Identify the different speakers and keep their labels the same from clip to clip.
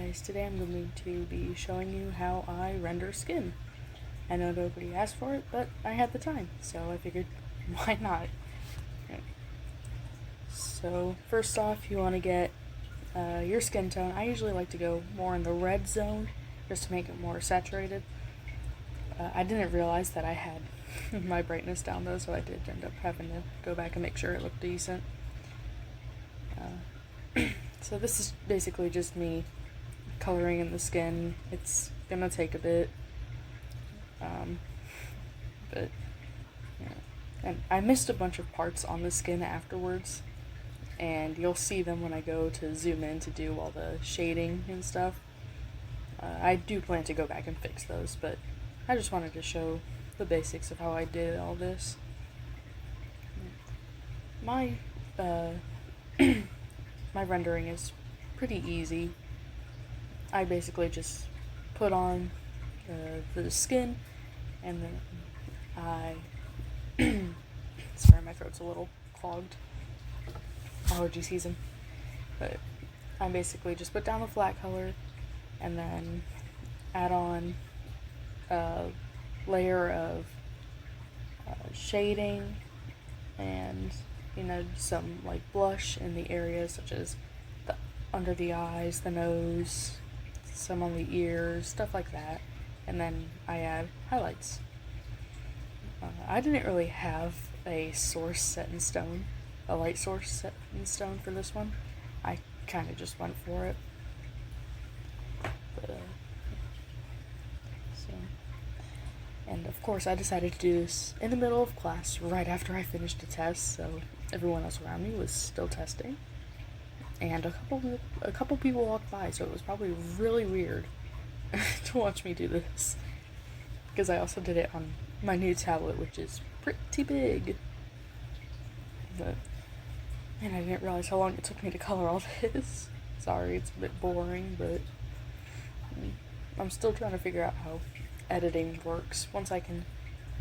Speaker 1: guys, today I'm going to be showing you how I render skin. I know nobody asked for it, but I had the time, so I figured why not. So first off, you want to get your skin tone. I usually like to go more in the red zone just to make it more saturated. I didn't realize that I had my brightness down though, so I did end up having to go back and make sure it looked decent. So this is basically just me coloring in the skin. It's gonna take a bit, but yeah. And I missed a bunch of parts on the skin afterwards, and you'll see them when I go to zoom in to do all the shading and stuff. I do plan to go back and fix those, but I just wanted to show the basics of how I did all this. My my rendering is pretty easy. I basically just put on the skin, and then I sorry, my throat's a little clogged. Allergy season. But I basically just put down the flat color and then add on a layer of shading and some like blush in the areas such as the under the eyes, the nose, some on the ears, stuff like that. And then I add highlights. I didn't really have a source set in stone, a light source set in stone for this one. I kind of just went for it. But, and of course I decided to do this in the middle of class right after I finished a test, so everyone else around me was still testing. And a couple people walked by, so it was probably really weird to watch me do this. Because I also did it on my new tablet, which is pretty big. But, and I didn't realize how long it took me to color all this. Sorry, it's a bit boring, but I'm still trying to figure out how editing works. Once I can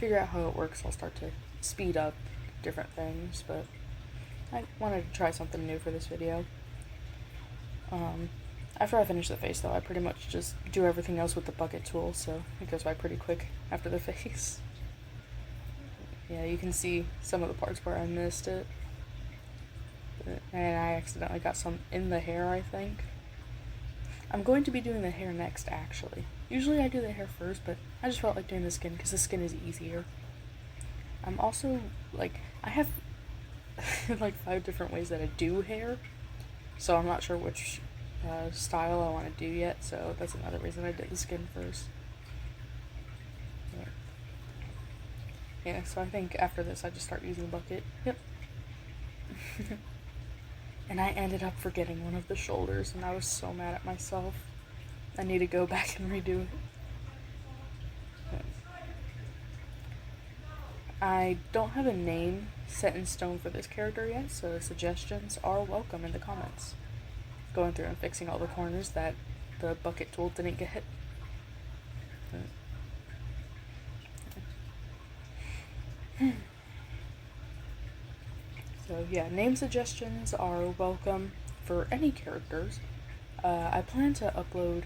Speaker 1: figure out how it works, I'll start to speed up different things, but I wanted to try something new for this video. After I finish the face though, I pretty much just do everything else with the bucket tool, so it goes by pretty quick after the face. Yeah, you can see some of the parts where I missed it. And I accidentally got some in the hair, I think. I'm going to be doing the hair next, actually. Usually I do the hair first, but I just felt like doing the skin because the skin is easier. I'm also, I have like 5 different ways that I do hair, so I'm not sure which style I want to do yet, so that's another reason I did the skin first. Yeah, so I think after this I just start using the bucket. Yep. And I ended up forgetting one of the shoulders, and I was so mad at myself. I need to go back and redo it. I don't have a name set in stone for this character yet, so suggestions are welcome in the comments. Going through and fixing all the corners that the bucket tool didn't get. So yeah, name suggestions are welcome for any characters. I plan to upload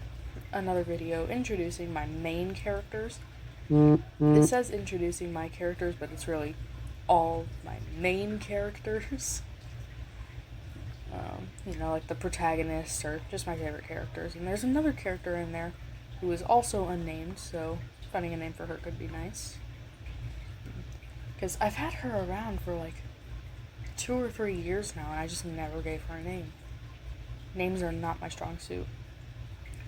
Speaker 1: another video introducing my main characters. It says introducing my characters, but it's really all my main characters. Like the protagonists or just my favorite characters. And there's another character in there who is also unnamed, so finding a name for her could be nice. Because I've had her around for like 2 or 3 years now, and I just never gave her a name. Names are not my strong suit.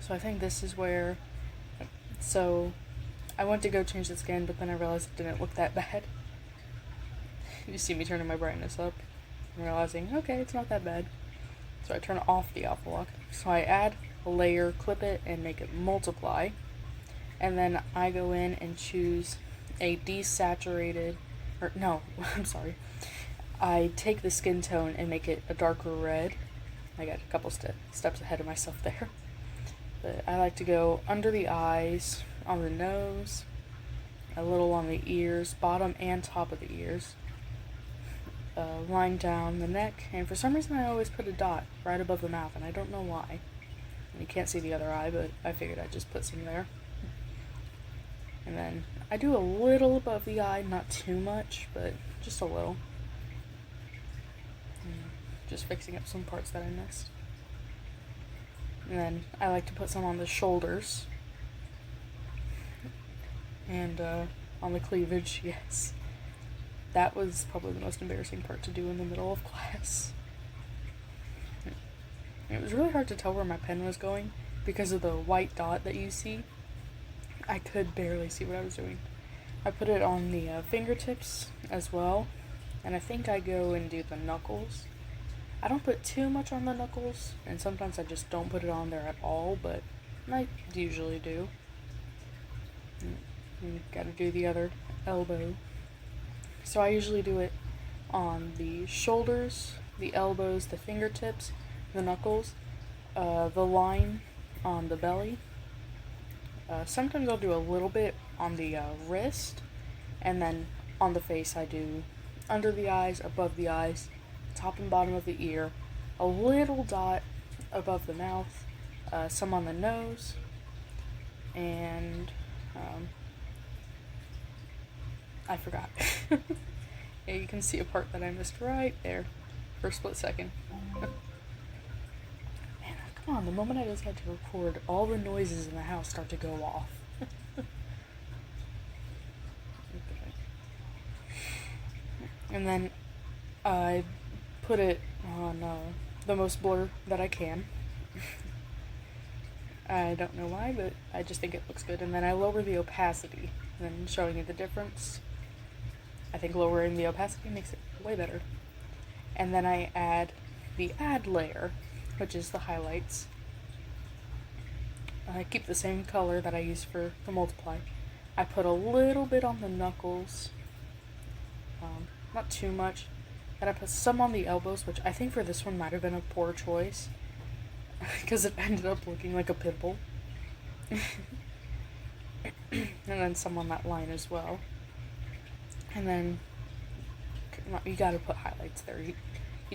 Speaker 1: So I think this is where... So I went to go change the skin, but then I realized it didn't look that bad. You see me turning my brightness up and realizing, okay, it's not that bad. So I turn off the alpha lock. So I add a layer, clip it, and make it multiply. And then I go in and choose a desaturated... I'm sorry. I take the skin tone and make it a darker red. I got a couple steps ahead of myself there. But I like to go under the eyes, on the nose, a little on the ears, bottom and top of the ears, line down the neck, and for some reason I always put a dot right above the mouth, and I don't know why. And you can't see the other eye, but I figured I'd just put some there. And then I do a little above the eye, not too much, but just a little. Just fixing up some parts that I missed. And then I like to put some on the shoulders. And on the cleavage, yes. That was probably the most embarrassing part to do in the middle of class. It was really hard to tell where my pen was going because of the white dot that you see. I could barely see what I was doing. I put it on the fingertips as well, and I think I go and do the knuckles. I don't put too much on the knuckles, and sometimes I just don't put it on there at all, but I usually do. You gotta do the other elbow. So I usually do it on the shoulders, the elbows, the fingertips, the knuckles, the line on the belly. Sometimes I'll do a little bit on the wrist, and then on the face I do under the eyes, above the eyes, top and bottom of the ear, a little dot above the mouth, some on the nose, and I forgot. Yeah, you can see a part that I missed right there for a split second. Man, come on, the moment I decide to record, all the noises in the house start to go off. And then I put it on the most blur that I can. I don't know why, but I just think it looks good. And then I lower the opacity, and then showing you the difference. I think lowering the opacity makes it way better. And then I add the add layer, which is the highlights. I keep the same color that I use for the multiply. I put a little bit on the knuckles, not too much. And I put some on the elbows, which I think for this one might have been a poor choice, because it ended up looking like a pimple. And then some on that line as well. And then you gotta put highlights there. You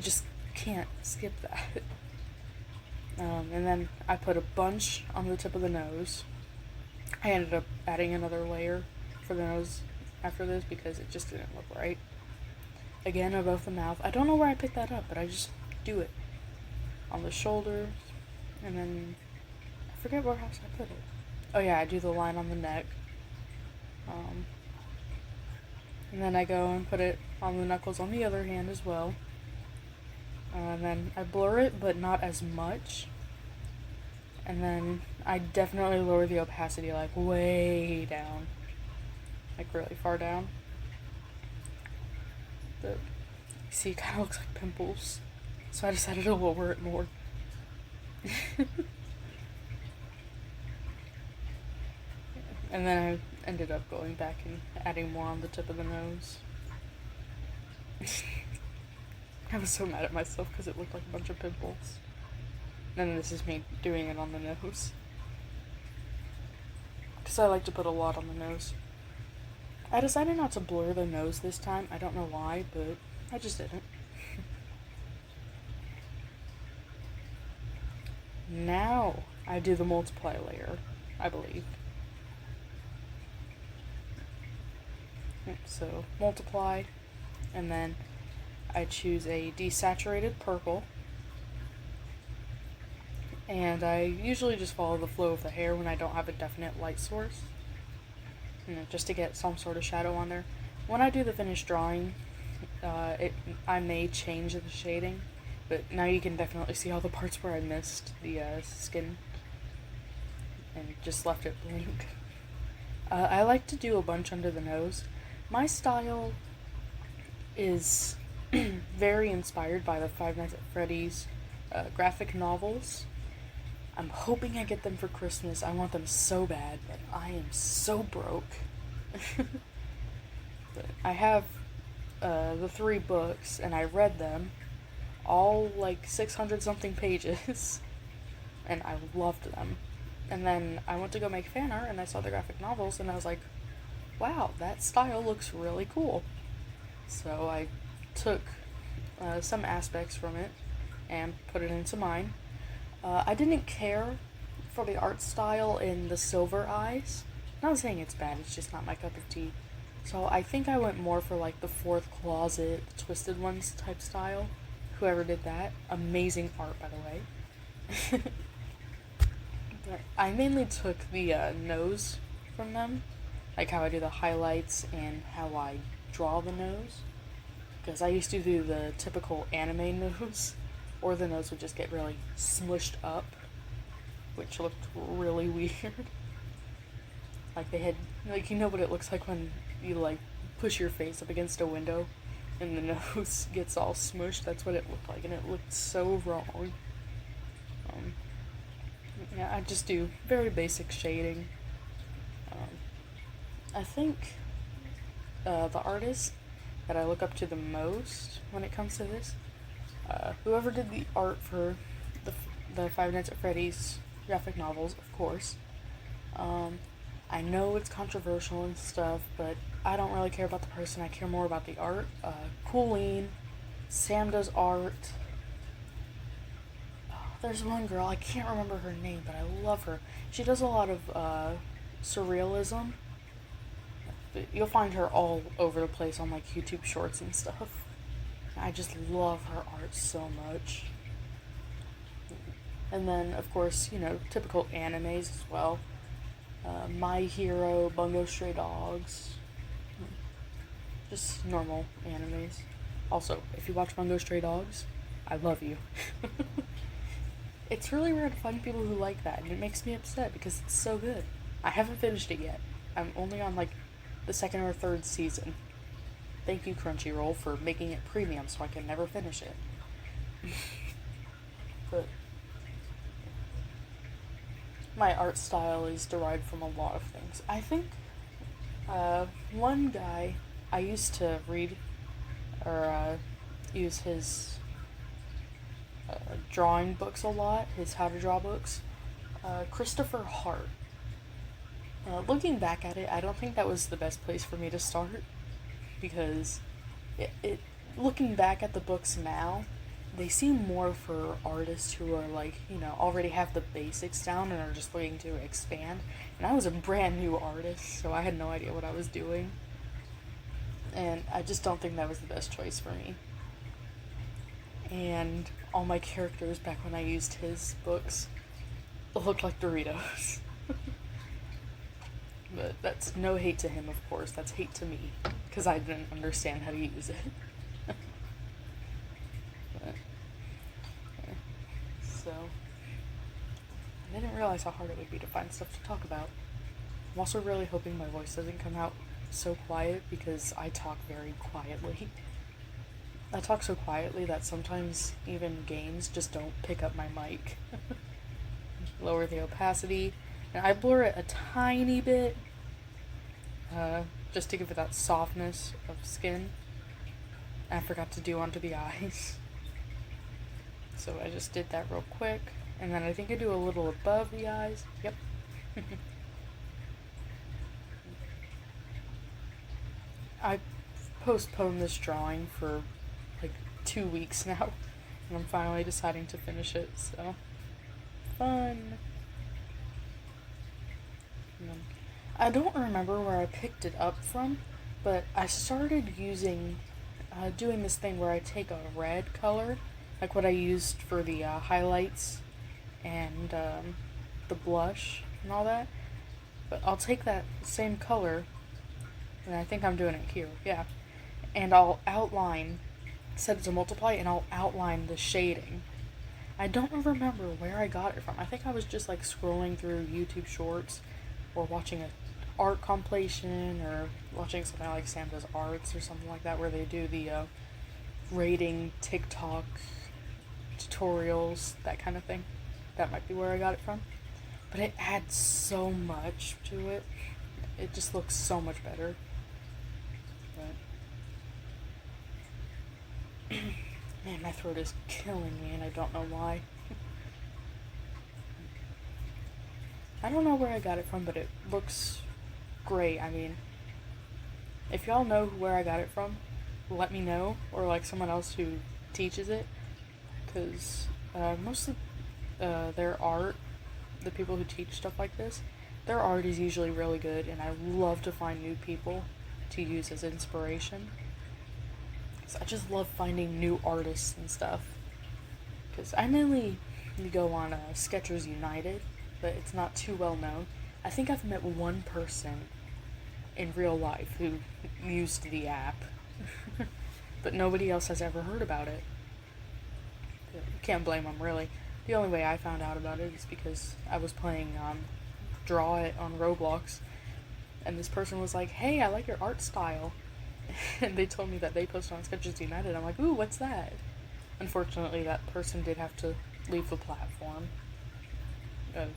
Speaker 1: just can't skip that. And then I put a bunch on the tip of the nose. I ended up adding another layer for the nose after this because it just didn't look right. Again, above the mouth. I don't know where I picked that up, but I just do it. On the shoulders, and then I forget where else I put it. Oh yeah, I do the line on the neck. And then I go and put it on the knuckles on the other hand as well. And then I blur it, but not as much. And then I definitely lower the opacity like way down. Like really far down. But see, it kind of looks like pimples. So I decided to lower it more. And then I ended up going back and adding more on the tip of the nose. I was so mad at myself because it looked like a bunch of pimples. And then this is me doing it on the nose. Because I like to put a lot on the nose. I decided not to blur the nose this time. I don't know why, but I just didn't. Now I do the multiply layer, I believe. So multiply, and then I choose a desaturated purple, and I usually just follow the flow of the hair when I don't have a definite light source, just to get some sort of shadow on there. When I do the finished drawing, I may change the shading, but now you can definitely see all the parts where I missed the skin and just left it blank. I like to do a bunch under the nose. My style is very inspired by the Five Nights at Freddy's graphic novels. I'm hoping I get them for Christmas. I want them so bad, but I am so broke. But I have the 3 books, and I read them, all like 600 something pages, and I loved them. And then I went to go make fan art, and I saw the graphic novels, and I was like, wow, that style looks really cool. So I took some aspects from it and put it into mine. I didn't care for the art style in the Silver Eyes. Not saying it's bad, it's just not my cup of tea. So I think I went more for like the Fourth Closet, the Twisted Ones type style. Whoever did that, amazing art by the way. But I mainly took the nose from them, like how I do the highlights and how I draw the nose. Because I used to do the typical anime nose, or the nose would just get really smushed up, which looked really weird. Like they had, like, you know what it looks like when you like push your face up against a window and the nose gets all smushed? That's what it looked like, and it looked so wrong. Yeah, I just do very basic shading. I think the artist that I look up to the most when it comes to this, whoever did the art for the Five Nights at Freddy's graphic novels, of course. I know it's controversial and stuff, but I don't really care about the person. I care more about the art. Colleen, Sam does art. There's one girl, I can't remember her name, but I love her. She does a lot of surrealism. You'll find her all over the place on like YouTube shorts and stuff. I just love her art so much. And then, of course, you know, typical animes as well. My Hero, Bungo Stray Dogs. Just normal animes. Also, if you watch Bungo Stray Dogs, I love you. It's really rare to find people who like that, and it makes me upset because it's so good. I haven't finished it yet. I'm only on like the second or third season. Thank you, Crunchyroll, for making it premium so I can never finish it. But my art style is derived from a lot of things. I think one guy I used to read or use his drawing books a lot, his how to draw books, Christopher Hart. Looking back at it, I don't think that was the best place for me to start, because looking back at the books now, they seem more for artists who are like, you know, already have the basics down and are just looking to expand. And I was a brand new artist, so I had no idea what I was doing. And I just don't think that was the best choice for me. And all my characters back when I used his books looked like Doritos. But that's no hate to him, of course. That's hate to me, because I didn't understand how to use it. But, yeah. So, I didn't realize how hard it would be to find stuff to talk about. I'm also really hoping my voice doesn't come out so quiet, because I talk very quietly. I talk so quietly that sometimes even games just don't pick up my mic. Lower the opacity, and I blur it a tiny bit, just to give it that softness of skin. I forgot to do onto the eyes. So I just did that real quick, and then I think I do a little above the eyes. Yep. I postponed this drawing for like 2 weeks now, and I'm finally deciding to finish it, so fun. I don't remember where I picked it up from, but I started doing this thing where I take a red color, like what I used for the highlights and the blush and all that, but I'll take that same color, and I think I'm doing it here, yeah, and I'll outline, set it to multiply, and I'll outline the shading. I don't remember where I got it from. I think I was just like scrolling through YouTube shorts, or watching a art compilation, or watching something like Sam Does Arts or something like that, where they do the rating TikTok tutorials, that kind of thing. That might be where I got it from. But it adds so much to it. It just looks so much better. But man, my throat is killing me, and I don't know why. I don't know where I got it from, but it looks great. I mean, if y'all know where I got it from, let me know, or like someone else who teaches it, because most of their art the people who teach stuff like this, their art is usually really good, and I love to find new people to use as inspiration. So I just love finding new artists and stuff. Because I mainly go on Sketchers United, but it's not too well known. I think I've met one person in real life who used the app, but nobody else has ever heard about it. You can't blame them, really. The only way I found out about it is because I was playing Draw It on Roblox, and this person was like, "Hey, I like your art style," and they told me that they post on Sketchers United. I'm like, "Ooh, what's that?" Unfortunately, that person did have to leave the platform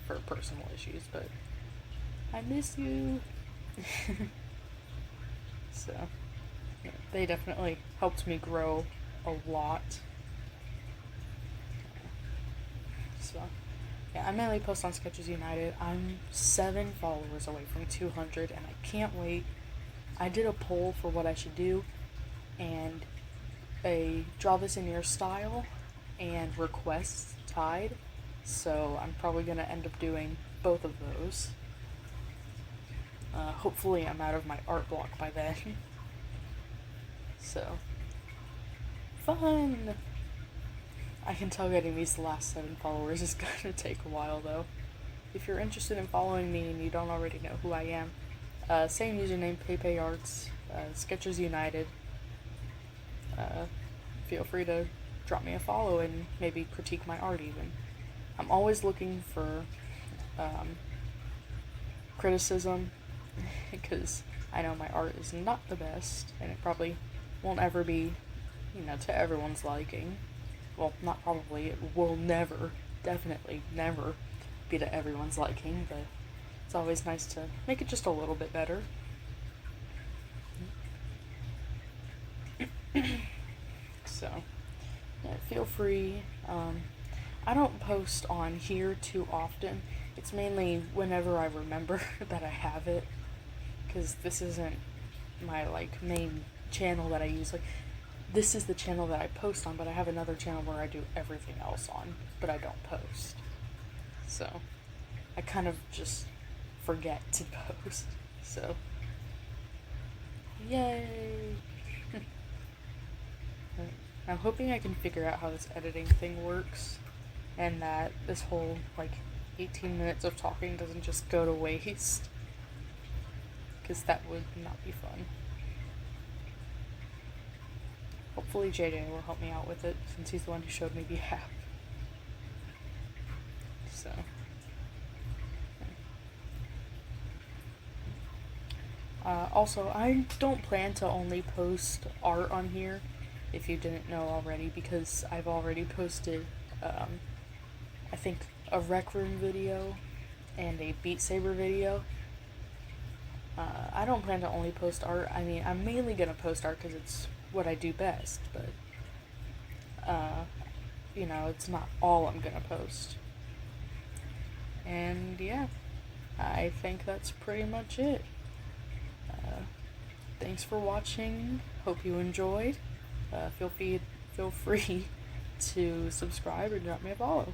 Speaker 1: for personal issues, but I miss you. So, yeah, they definitely helped me grow a lot. So, yeah, I mainly post on Sketchers United. I'm 7 followers away from 200, and I can't wait. I did a poll for what I should do, and a draw this in your style and requests tied, so I'm probably going to end up doing both of those. Hopefully I'm out of my art block by then. So, fun! I can tell getting these last 7 followers is going to take a while, though. If you're interested in following me and you don't already know who I am, same username, PayPayArts, Sketchers United. Feel free to drop me a follow and maybe critique my art even. I'm always looking for criticism, because I know my art is not the best, and it probably won't ever be, to everyone's liking. Well, not probably, it will never, definitely never be to everyone's liking, but it's always nice to make it just a little bit better. So, yeah, feel free. I don't post on here too often. It's mainly whenever I remember that I have it, because this isn't my main channel that I use. This is the channel that I post on, but I have another channel where I do everything else on, but I don't post. So I kind of just forget to post. So yay! I'm hoping I can figure out how this editing thing works, and that this whole 18 minutes of talking doesn't just go to waste, because that would not be fun. Hopefully JJ will help me out with it, since he's the one who showed me the app. So, also, I don't plan to only post art on here, if you didn't know already, because I've already posted, I think, a Rec Room video and a Beat Saber video. I don't plan to only post art. I mean, I'm mainly gonna post art because it's what I do best, but, it's not all I'm gonna post. And yeah, I think that's pretty much it. Thanks for watching. Hope you enjoyed. Feel free to subscribe or drop me a follow.